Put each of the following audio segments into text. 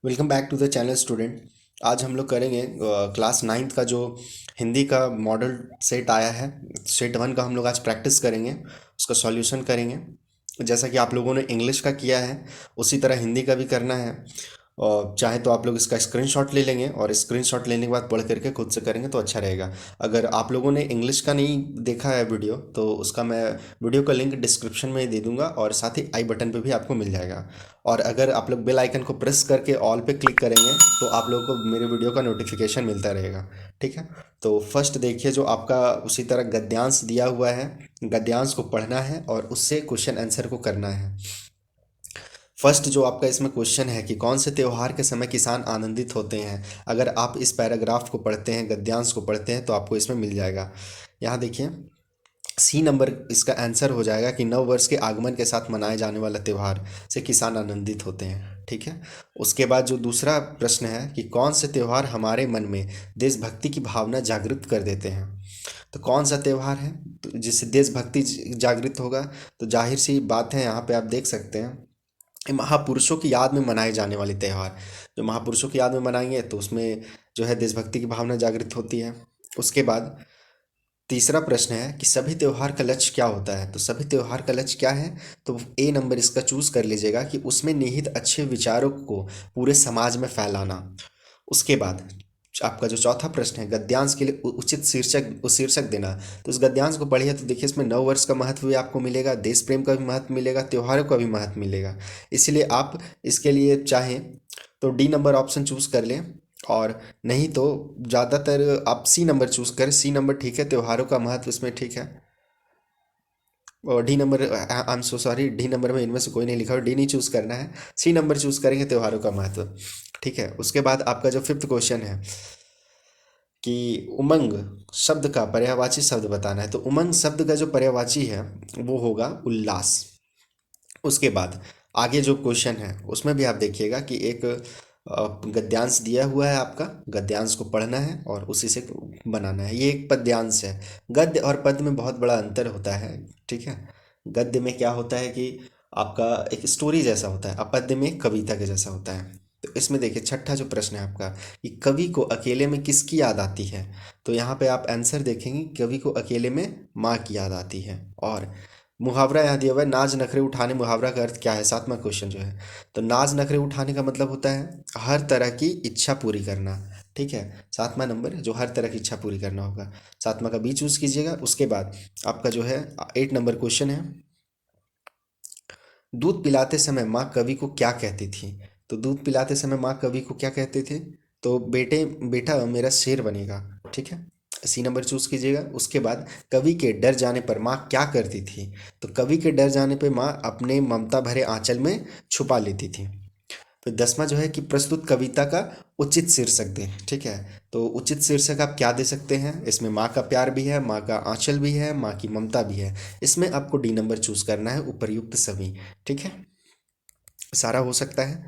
Welcome back to the channel student. आज हम लोग करेंगे क्लास नाइन्थ का जो हिंदी का मॉडल सेट आया है। सेट वन का हम लोग आज प्रैक्टिस करेंगे, उसका सॉल्यूशन करेंगे। जैसा कि आप लोगों ने इंग्लिश का किया है उसी तरह हिंदी का भी करना है। और चाहे तो आप लोग इसका स्क्रीनशॉट ले लेंगे और स्क्रीनशॉट लेने के बाद पढ़ करके खुद से करेंगे तो अच्छा रहेगा। अगर आप लोगों ने इंग्लिश का नहीं देखा है वीडियो तो उसका मैं वीडियो का लिंक डिस्क्रिप्शन में दे दूंगा और साथ ही आई बटन पे भी आपको मिल जाएगा। और अगर आप लोग बेल आइकन को प्रेस करके ऑल पे क्लिक करेंगे तो आप लोगों को मेरे वीडियो का नोटिफिकेशन मिलता रहेगा। ठीक है, तो फर्स्ट देखिए जो आपका उसी तरह गद्यांश दिया हुआ है, गद्यांश को पढ़ना है और उससे क्वेश्चन आंसर को करना है। फर्स्ट जो आपका इसमें क्वेश्चन है कि कौन से त्योहार के समय किसान आनंदित होते हैं। अगर आप इस पैराग्राफ को पढ़ते हैं, गद्यांश को पढ़ते हैं तो आपको इसमें मिल जाएगा। यहाँ देखिए सी नंबर इसका आंसर हो जाएगा कि नव वर्ष के आगमन के साथ मनाए जाने वाला त्यौहार से किसान आनंदित होते हैं। ठीक है, उसके बाद जो दूसरा प्रश्न है कि कौन से त्यौहार हमारे मन में देशभक्ति की भावना जागृत कर देते हैं। तो कौन सा त्यौहार है तो जिससे देशभक्ति जागृत होगा। तो जाहिर सी बात है, यहाँ पे आप देख सकते हैं ये महापुरुषों की याद में मनाए जाने वाले त्यौहार। जो महापुरुषों की याद में मनाएंगे तो उसमें जो है देशभक्ति की भावना जागृत होती है। उसके बाद तीसरा प्रश्न है कि सभी त्योहार का लक्ष्य क्या होता है। तो सभी त्योहार का लक्ष्य क्या है, तो ए नंबर इसका चूज कर लीजिएगा कि उसमें निहित अच्छे विचारों को पूरे समाज में फैलाना। उसके बाद आपका जो चौथा प्रश्न है गद्यांश के लिए उचित शीर्षक देना। तो इस गद्यांश को पढ़िए तो देखिए इसमें नव वर्ष का महत्व भी आपको मिलेगा, देश प्रेम का भी महत्व मिलेगा, त्योहारों का भी महत्व मिलेगा। इसलिए आप इसके लिए चाहें तो डी नंबर ऑप्शन चूज कर लें और नहीं तो ज़्यादातर आप सी नंबर चूज करें। सी नंबर ठीक है, त्योहारों का महत्व इसमें ठीक है। और D number, I am so sorry, D number में इनमें से कोई नहीं लिखा और डी नहीं चूज करना है, सी नंबर चूज करेंगे त्योहारों का महत्व। ठीक है, उसके बाद आपका जो फिफ्थ क्वेश्चन है कि उमंग शब्द का पर्यायवाची शब्द बताना है। तो उमंग शब्द का जो पर्यायवाची है वो होगा उल्लास। उसके बाद आगे जो क्वेश्चन है उसमें भी आप देखिएगा कि एक गद्यांश दिया हुआ है, आपका गद्यांश को पढ़ना है और उसी से बनाना है। ये एक पद्यांश है। गद्य और पद्य में बहुत बड़ा अंतर होता है। ठीक है, गद्य में क्या होता है कि आपका एक स्टोरी जैसा होता है, अपद्य में कविता के जैसा होता है। तो इसमें देखिए छठा जो प्रश्न है आपका कि कवि को अकेले में किसकी याद आती है। तो यहाँ पे आप आंसर देखेंगे कवि को अकेले में माँ की याद आती है। और मुहावरा यहाँ दिया हुआ है नाज नखरे उठाने, मुहावरा का अर्थ क्या है, सातवां क्वेश्चन जो है। तो नाज नखरे उठाने का मतलब होता है हर तरह की इच्छा पूरी करना। ठीक है, सातवां नंबर जो हर तरह की इच्छा पूरी करना होगा, सातवां का बी चूज कीजिएगा। उसके बाद आपका जो है 8 नंबर क्वेश्चन है, दूध पिलाते समय माँ कवि को क्या कहती थी। तो दूध पिलाते समय माँ कवि को क्या कहती थी, तो बेटे बेटा मेरा शेर बनेगा। ठीक है, सी नंबर चूज कीजिएगा। उसके बाद कवि के डर जाने पर माँ क्या करती थी। तो कवि के डर जाने पर माँ अपने ममता भरे आंचल में छुपा लेती थी। फिर 10वां जो है कि प्रस्तुत कविता का उचित शीर्षक दें। ठीक है, तो उचित शीर्षक आप क्या दे सकते हैं, इसमें माँ का प्यार भी है, माँ का आंचल भी है, माँ की ममता भी है। इसमें आपको डी नंबर चूज करना है, उपर्युक्त सभी। ठीक है, सारा हो सकता है।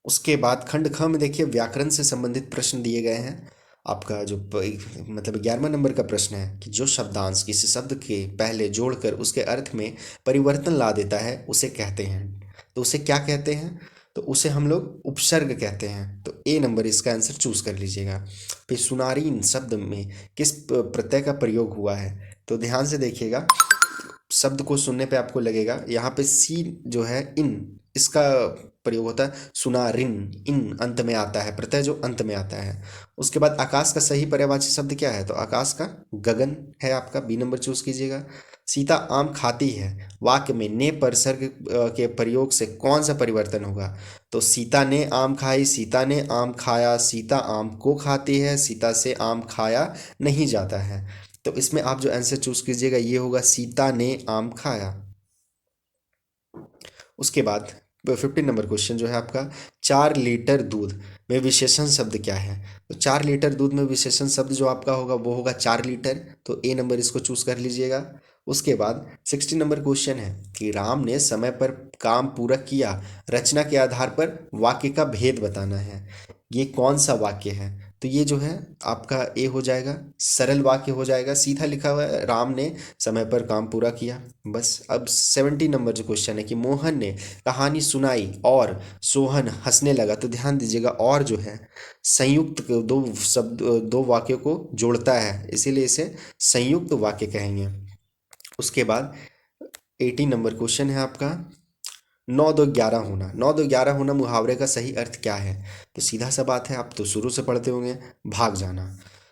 उसके बाद खंड ख में देखिए व्याकरण से संबंधित प्रश्न दिए गए हैं। आपका जो मतलब 11वां नंबर का प्रश्न है कि जो शब्दांश किसी शब्द के पहले जोड़कर उसके अर्थ में परिवर्तन ला देता है उसे कहते हैं। तो उसे क्या कहते हैं, तो उसे हम लोग उपसर्ग कहते हैं। तो ए नंबर इसका आंसर चूज कर लीजिएगा। फिर सुनारीन शब्द में किस प्रत्यय का प्रयोग हुआ है। तो ध्यान से देखिएगा, शब्द को सुनने पे आपको लगेगा यहाँ पे सी जो है इन, इसका प्रयोग होता है सुनारिन। इन अंत में आता है, प्रत्यय जो अंत में आता है। उसके बाद आकाश का सही पर्यायवाची शब्द क्या है, तो आकाश का गगन है आपका, बी नंबर चूज कीजिएगा। सीता आम खाती है, वाक्य में ने पर सर्ग के प्रयोग से कौन सा परिवर्तन होगा। तो सीता ने आम खाई, सीता ने आम खाया, सीता आम को खाती है, सीता से आम खाया नहीं जाता है। तो इसमें आप जो आंसर चूज कीजिएगा ये होगा सीता ने आम खाया। उसके बाद 15 नंबर क्वेश्चन जो है आपका 4 लीटर दूध में विशेषण शब्द क्या है। तो 4 लीटर दूध में विशेषण शब्द जो आपका होगा वो होगा 4 लीटर। तो ए नंबर इसको चूज कर लीजिएगा। उसके बाद 16 नंबर क्वेश्चन है कि राम ने समय पर काम पूरा किया, रचना के आधार पर वाक्य का भेद बताना है। ये कौन सा वाक्य है। तो ये जो है आपका ए हो जाएगा, सरल वाक्य हो जाएगा, सीधा लिखा हुआ है, राम ने समय पर काम पूरा किया। बस अब 70 नंबर जो क्वेश्चन है कि मोहन ने कहानी सुनाई और सोहन हंसने लगा, तो ध्यान दीजिएगा और जो है संयुक्त दो शब्द, दो वाक्यों को जोड़ता है, इसीलिए इसे संयुक्त वाक्य कहेंगे। उसके बाद 80 नंबर क्वेश्चन है आपका, 9 2 11 होना। 9 2 11 होना मुहावरे का सही अर्थ क्या है? तो सीधा सा बात है, आप तो शुरू से पढ़ते होंगे, भाग जाना।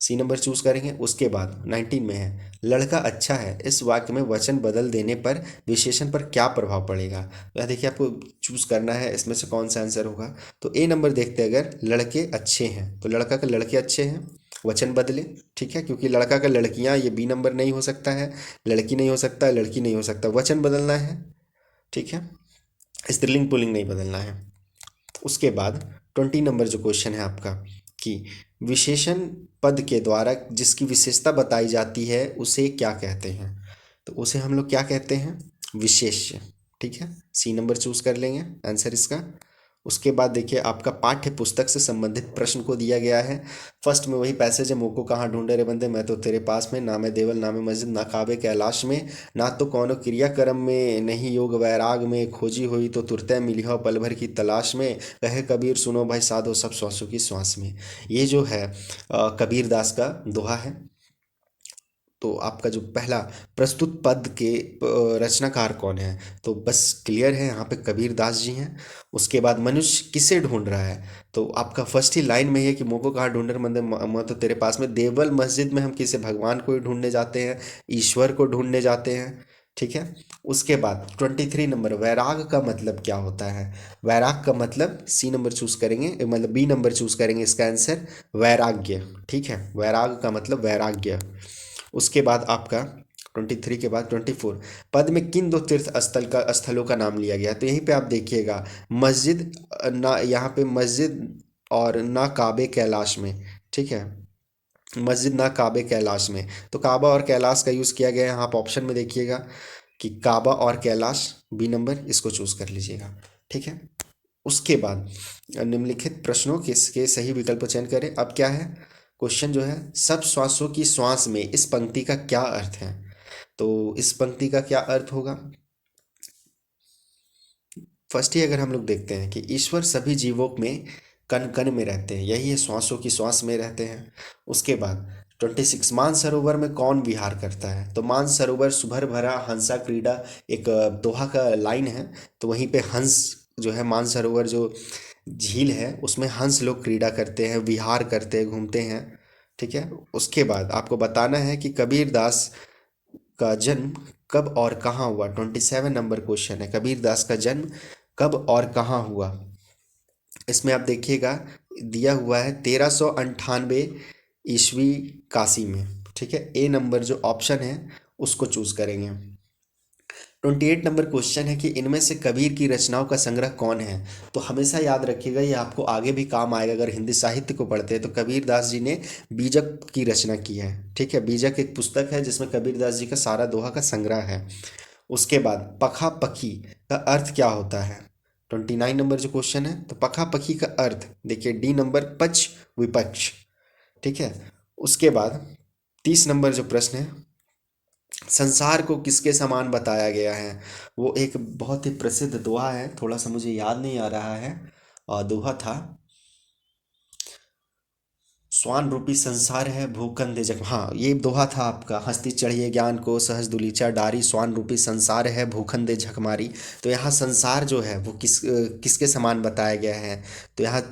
सी नंबर चूज करेंगे। उसके बाद 19 में है, लड़का अच्छा है, इस वाक्य में वचन बदल देने पर विशेषण पर क्या प्रभाव पड़ेगा? तो यह देखिए आपको चूज करना है, इसमें से कौन सा आंसर होगा। तो ए नंबर देखते हैं, अगर लड़के अच्छे हैं तो लड़का का लड़के अच्छे हैं, वचन बदले। ठीक है, क्योंकि लड़का का लड़कियां, ये बी नंबर नहीं हो सकता है, लड़की नहीं हो सकता, लड़की नहीं हो सकता, वचन बदलना है। ठीक है, स्त्रीलिंग पुल्लिंग नहीं बदलना है। उसके बाद 20 नंबर जो क्वेश्चन है आपका कि विशेषण पद के द्वारा जिसकी विशेषता बताई जाती है उसे क्या कहते हैं? तो उसे हम लोग क्या कहते हैं? विशेष्य। ठीक है, सी नंबर चूज कर लेंगे आंसर इसका। उसके बाद देखिए आपका पाठ्य पुस्तक से संबंधित प्रश्न को दिया गया है। फर्स्ट में वही पैसेज है, मोको कहाँ ढूंढे रे बंदे, मैं तो तेरे पास में, ना मैं देवल ना मैं मस्जिद, ना काबे कैलाश में, ना तो कौनो क्रियाक्रम में, नहीं योग वैराग में, खोजी हुई तो तुरते मिली हो पल भर की तलाश में, कहे कबीर सुनो भाई साधो सब श्वासों की श्वास में। ये जो है कबीर दास का दोहा है। तो आपका जो पहला प्रस्तुत पद के रचनाकार कौन है? तो बस क्लियर है, यहाँ पे कबीर दास जी हैं। उसके बाद मनुष्य किसे ढूंढ रहा है? तो आपका फर्स्ट ही लाइन में ही है कि मोको कहाँ ढूंढ रहे मंदिर, मैं तो तेरे पास में। देवल मस्जिद में हम किसे, भगवान को ही ढूंढने जाते हैं, ईश्वर को ढूंढने जाते हैं। ठीक है, उसके बाद 23 नंबर, वैराग का मतलब क्या होता है? वैराग का मतलब सी नंबर चूज करेंगे, मतलब बी नंबर चूज करेंगे इसका आंसर, वैराग्य। ठीक है, वैराग का मतलब वैराग्य। उसके बाद आपका 23 के बाद 24, पद में किन दो तीर्थ स्थलों का नाम लिया गया? तो यहीं पे आप देखिएगा, मस्जिद ना, यहाँ पे मस्जिद और ना काबे कैलाश में। ठीक है, मस्जिद ना काबे कैलाश में, तो काबा और कैलाश का यूज़ किया गया है यहाँ। आप ऑप्शन में देखिएगा कि काबा और कैलाश, बी नंबर इसको चूज कर लीजिएगा। ठीक है, उसके बाद निम्नलिखित प्रश्नों के सही विकल्प चयन करें। अब क्या है क्वेश्चन जो है, सब श्वासों की श्वास में, इस पंक्ति का क्या अर्थ है? तो इस पंक्ति का क्या अर्थ होगा? फर्स्ट ही अगर हम लोग देखते हैं कि ईश्वर सभी जीवों में कण कण में रहते हैं, यही है श्वासों की श्वास में रहते हैं। उसके बाद 26, मानसरोवर में कौन विहार करता है? तो मानसरोवर सुभर भरा हंसा क्रीड़ा, एक दोहा का लाइन है। तो वहीं पे हंस जो है, मानसरोवर जो झील है उसमें हंस लोग क्रीड़ा करते हैं, विहार करते हैं, घूमते हैं। ठीक है, उसके बाद आपको बताना है कि कबीर दास का जन्म कब और कहाँ हुआ। 27 नंबर क्वेश्चन है, कबीर दास का जन्म कब और कहाँ हुआ? इसमें आप देखिएगा दिया हुआ है 1398 ईस्वी काशी में। ठीक है, ए नंबर जो ऑप्शन है उसको चूज करेंगे। 28 नंबर क्वेश्चन है कि इनमें से कबीर की रचनाओं का संग्रह कौन है? तो हमेशा याद रखिएगा, ये आपको आगे भी काम आएगा अगर हिंदी साहित्य को पढ़ते हैं। तो कबीर दास जी ने बीजक की रचना की है। ठीक है, बीजक एक पुस्तक है जिसमें कबीर दास जी का सारा दोहा का संग्रह है। उसके बाद पखा पखी का अर्थ क्या होता है? 29 नंबर जो क्वेश्चन है, तो पखा पखी का अर्थ देखिए, डी नंबर पक्ष विपक्ष। ठीक है, उसके बाद 30 नंबर जो प्रश्न है, संसार को किसके समान बताया गया है? वो एक बहुत ही प्रसिद्ध दोहा है, थोड़ा सा मुझे याद नहीं आ रहा है, और दोहा था, स्वान रूपी संसार है भूखंड जग, हाँ ये दोहा था आपका, हस्ती चढ़िए ज्ञान को सहज दुलीचा डारी, स्वान रूपी संसार है भूखंड दे झकमारी। तो यहाँ संसार जो है वो किसके समान बताया गया है? तो यहाँ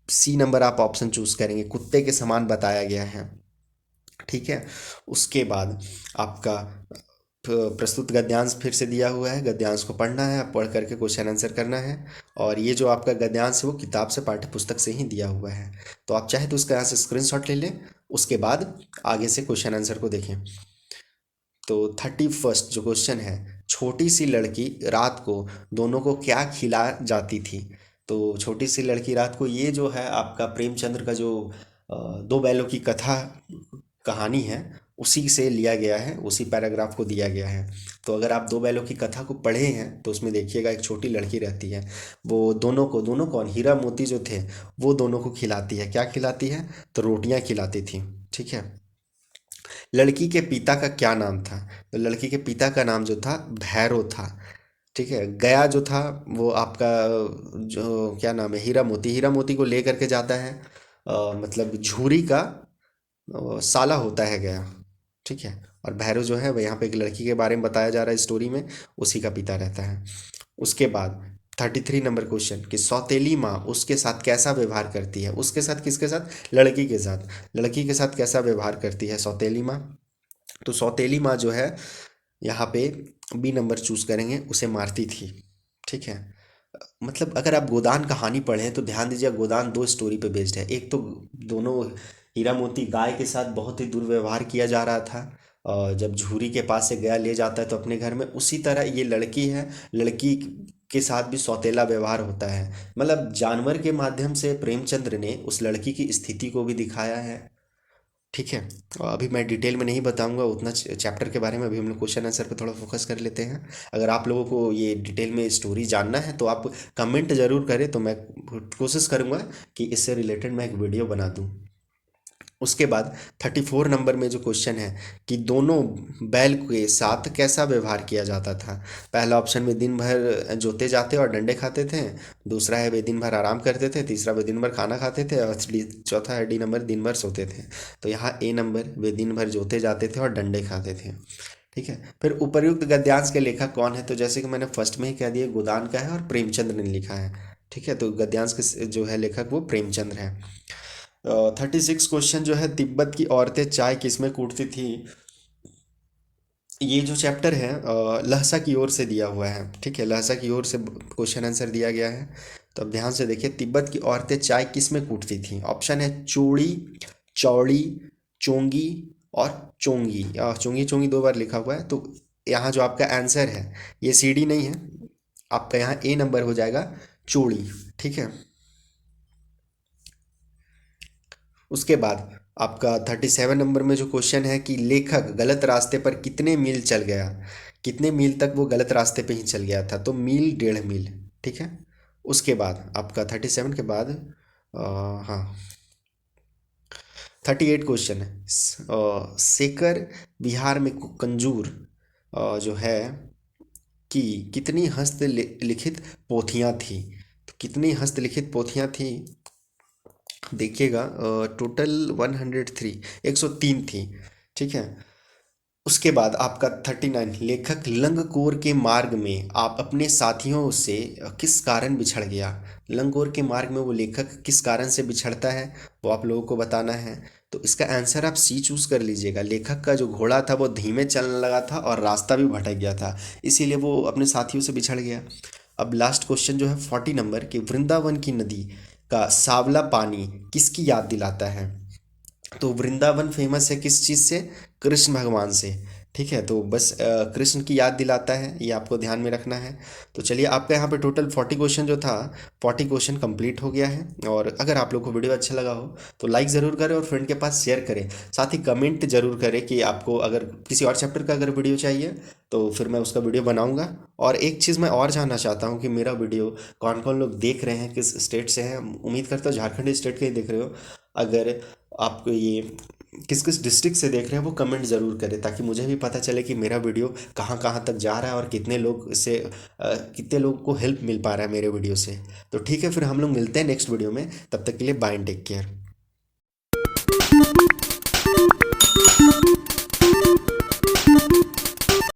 सी नंबर आप ऑप्शन चूज करेंगे, कुत्ते के समान बताया गया है। ठीक है, उसके बाद आपका प्रस्तुत गद्यांश फिर से दिया हुआ है, गद्यांश को पढ़ना है, पढ़ करके क्वेश्चन आंसर करना है। और ये जो आपका गद्यांश है वो किताब से, पाठ्य पुस्तक से ही दिया हुआ है। तो आप चाहे तो उसका यहाँ से स्क्रीनशॉट ले लें, उसके बाद आगे से क्वेश्चन आंसर को देखें। तो 31 जो क्वेश्चन है, छोटी सी लड़की रात को दोनों को क्या खिला जाती थी? तो छोटी सी लड़की रात को, ये जो है आपका प्रेमचंद्र का जो दो बैलों की कथा कहानी है, उसी से लिया गया है, उसी पैराग्राफ को दिया गया है। तो अगर आप दो बैलों की कथा को पढ़े हैं तो उसमें देखिएगा एक छोटी लड़की रहती है, वो दोनों कौन, हीरा मोती जो थे वो दोनों को खिलाती है। क्या खिलाती है? तो रोटियां खिलाती थी। ठीक है। लड़की के पिता का क्या नाम था? तो लड़की के पिता का नाम जो था भैरव था। ठीक है। गया जो था वो आपका, जो क्या नाम है, हीरा मोती, हीरा मोती को ले करके जाता है, मतलब झूरी का साला होता है गया। ठीक है। और भैरव जो है वह यहाँ पे एक लड़की के बारे में बताया जा रहा है स्टोरी में, उसी का पिता रहता है। उसके बाद 33 नंबर क्वेश्चन कि सौतेली माँ उसके साथ कैसा व्यवहार करती है? उसके साथ किसके साथ? लड़की के साथ। लड़की के साथ कैसा व्यवहार करती है सौतेली माँ? तो सौतेली माँ जो है यहाँ पे बी नंबर चूज करेंगे, उसे मारती थी। ठीक है। मतलब अगर आप गोदान कहानी पढ़ें तो ध्यान दीजिए, गोदान दो स्टोरी पे बेस्ड है। एक तो दोनों, हीरा मोती गाय के साथ बहुत ही दुर्व्यवहार किया जा रहा था, और जब झूरी के पास से गया ले जाता है तो अपने घर में, उसी तरह ये लड़की है, लड़की के साथ भी सौतेला व्यवहार होता है। मतलब जानवर के माध्यम से प्रेमचंद्र ने उस लड़की की स्थिति को भी दिखाया है। ठीक है। और अभी मैं डिटेल में नहीं बताऊंगा उतना चैप्टर के बारे में, अभी हम लोग क्वेश्चन आंसर पे थोड़ा फोकस कर लेते हैं। अगर आप लोगों को ये डिटेल में स्टोरी जानना है तो आप कमेंट ज़रूर करें, तो मैं कोशिश करूंगा कि इससे रिलेटेड मैं एक वीडियो बना दूं। उसके बाद 34 नंबर में जो क्वेश्चन है कि दोनों बैल के साथ कैसा व्यवहार किया जाता था? पहला ऑप्शन में दिन भर जोते जाते और डंडे खाते थे, दूसरा है वे दिन भर आराम करते थे, तीसरा वे दिन भर खाना खाते थे, और चौथा है डी नंबर दिन भर सोते थे। तो यहाँ ए नंबर, वे दिन भर जोते जाते थे और डंडे खाते थे। ठीक है। फिर उपर्युक्त गद्यांश के लेखक कौन है? तो जैसे कि मैंने फर्स्ट में ही कह दिया, गोदान का है और प्रेमचंद्र ने लिखा है। ठीक है। तो गद्यांश के जो है लेखक वो प्रेमचंद्र है। 36 क्वेश्चन जो है, तिब्बत की औरतें चाय किसमें कूटती थी? ये जो चैप्टर है लहसा की ओर से दिया हुआ है। ठीक है। लहसा की ओर से क्वेश्चन आंसर दिया गया है। तो अब ध्यान से देखिए, तिब्बत की औरतें चाय किसमें कूटती थी? ऑप्शन है चूड़ी, चौड़ी, चोंगी और चोंगी। चोंगी चोंगी दो बार लिखा हुआ है, तो यहाँ जो आपका आंसर है ये सीडी नहीं है, आपका यहाँ ए नंबर हो जाएगा, चूड़ी। ठीक है। उसके बाद आपका 37 नंबर में जो क्वेश्चन है कि लेखक गलत रास्ते पर कितने मील चल गया? कितने मील तक वो गलत रास्ते पे ही चल गया था? तो मील, 1.5 मील। ठीक है। उसके बाद आपका 37 के बाद हाँ, 38 क्वेश्चन है, सेकर बिहार में कंजूर जो है कि कितनी हस्तलिखित पोथियाँ थी? तो कितनी हस्तलिखित पोथियाँ थी? देखिएगा, टोटल 103, 103 थी। ठीक है। उसके बाद आपका 39, लेखक लंगकोर के मार्ग में आप अपने साथियों से किस कारण बिछड़ गया? लंगकोर के मार्ग में वो लेखक किस कारण से बिछड़ता है, वो आप लोगों को बताना है। तो इसका आंसर आप सी चूज कर लीजिएगा। लेखक का जो घोड़ा था वो धीमे चलने लगा था और रास्ता भी भटक गया था, इसीलिए वो अपने साथियों से बिछड़ गया। अब लास्ट क्वेश्चन जो है 40 नंबर कि वृंदावन की नदी का सांवला पानी किसकी याद दिलाता है? तो वृंदावन फेमस है किस चीज़ से? कृष्ण भगवान से। ठीक है। तो बस कृष्ण की याद दिलाता है, ये आपको ध्यान में रखना है। तो चलिए, आपका यहाँ पे टोटल 40 क्वेश्चन जो था, 40 क्वेश्चन कंप्लीट हो गया है। और अगर आप लोग को वीडियो अच्छा लगा हो तो लाइक ज़रूर करें और फ्रेंड के पास शेयर करें। साथ ही कमेंट जरूर करें कि आपको अगर किसी और चैप्टर का अगर वीडियो चाहिए तो फिर मैं उसका वीडियो बनाऊंगा। और एक चीज़ मैं और जानना चाहता हूँ कि मेरा वीडियो कौन कौन लोग देख रहे हैं, किस स्टेट से हैं। उम्मीद करता हूँ झारखंड स्टेट के ही देख रहे हो। अगर आपको ये किस किस डिस्ट्रिक्ट से देख रहे हैं वो कमेंट ज़रूर करें, ताकि मुझे भी पता चले कि मेरा वीडियो कहाँ कहाँ तक जा रहा है और कितने लोग इससे कितने लोग को हेल्प मिल पा रहा है मेरे वीडियो से। तो ठीक है, फिर हम लोग मिलते हैं नेक्स्ट वीडियो में। तब तक के लिए बाय एंड टेक केयर।